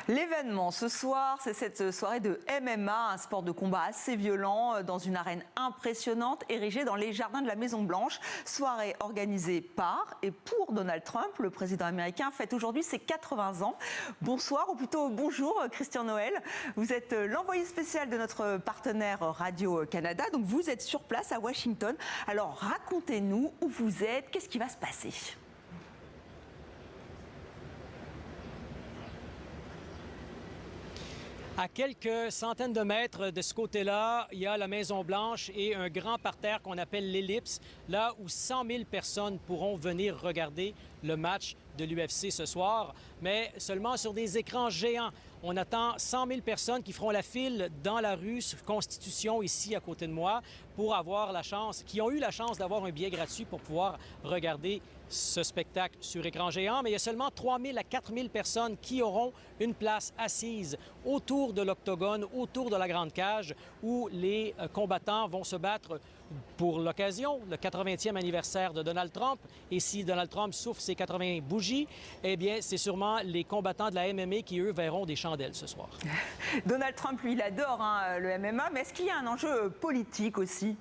L'événement ce soir, c'est cette soirée de MMA, un sport de combat assez violent dans une arène impressionnante érigée dans les jardins de la Maison-Blanche. Soirée organisée par et pour Donald Trump. Le président américain fête aujourd'hui ses 80 ans. Bonsoir, ou plutôt bonjour Christian Noël. Vous êtes l'envoyé spécial de notre partenaire Radio-Canada. Donc vous êtes sur place à Washington. Alors racontez-nous où vous êtes, qu'est-ce qui va se passer ? À quelques centaines de mètres de ce côté-là, il y a la Maison-Blanche et un grand parterre qu'on appelle l'Ellipse, là où 100 000 personnes pourront venir regarder le match de l'UFC ce soir, mais seulement sur des écrans géants. On attend 100 000 personnes qui feront la file dans la rue Constitution, ici à côté de moi, pour avoir la chance, qui ont eu la chance d'avoir un billet gratuit pour pouvoir regarder ce spectacle sur écran géant. Mais il y a seulement 3 000 à 4 000 personnes qui auront une place assise autour de l'octogone, autour de la grande cage, où les combattants vont se battre pour l'occasion, le 80e anniversaire de Donald Trump. Et si Donald Trump souffle ses 80 bougies, eh bien, c'est sûrement les combattants de la MMA qui, eux, verront des chandelles ce soir. Donald Trump, lui, il adore le MMA, mais est-ce qu'il y a un enjeu politique aussi ?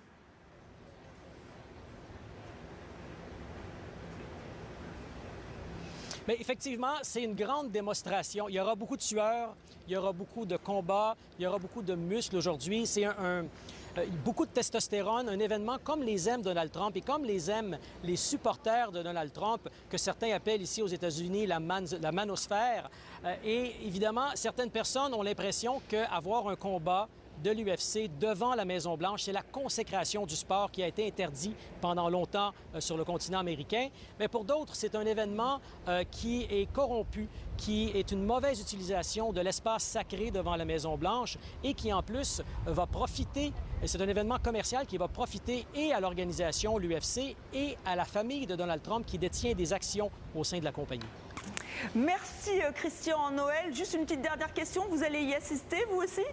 Mais effectivement, c'est une grande démonstration. Il y aura beaucoup de sueur, il y aura beaucoup de combats, il y aura beaucoup de muscles aujourd'hui. C'est beaucoup de testostérone, un événement comme les aime Donald Trump et comme les aiment les supporters de Donald Trump, que certains appellent ici aux États-Unis la manosphère. Et évidemment, certaines personnes ont l'impression qu'avoir un combat de l'UFC devant la Maison-Blanche, c'est la consécration du sport qui a été interdit pendant longtemps sur le continent américain. Mais pour d'autres, c'est un événement qui est corrompu, qui est une mauvaise utilisation de l'espace sacré devant la Maison-Blanche et qui, en plus, va profiter, et c'est un événement commercial qui va profiter et à l'organisation, l'UFC, et à la famille de Donald Trump qui détient des actions au sein de la compagnie. Merci Christian Noël. Juste une petite dernière question, vous allez y assister, vous aussi ?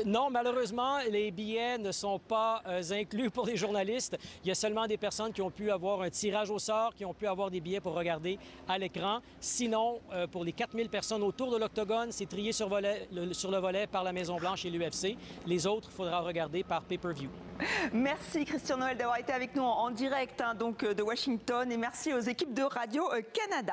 Non, malheureusement, les billets ne sont pas inclus pour les journalistes. Il y a seulement des personnes qui ont pu avoir un tirage au sort, qui ont pu avoir des billets pour regarder à l'écran. Sinon, pour les 4000 personnes autour de l'octogone, c'est trié sur le volet par la Maison-Blanche et l'UFC. Les autres, il faudra regarder par pay-per-view. Merci Christian Noël d'avoir été avec nous en direct donc de Washington et merci aux équipes de Radio-Canada.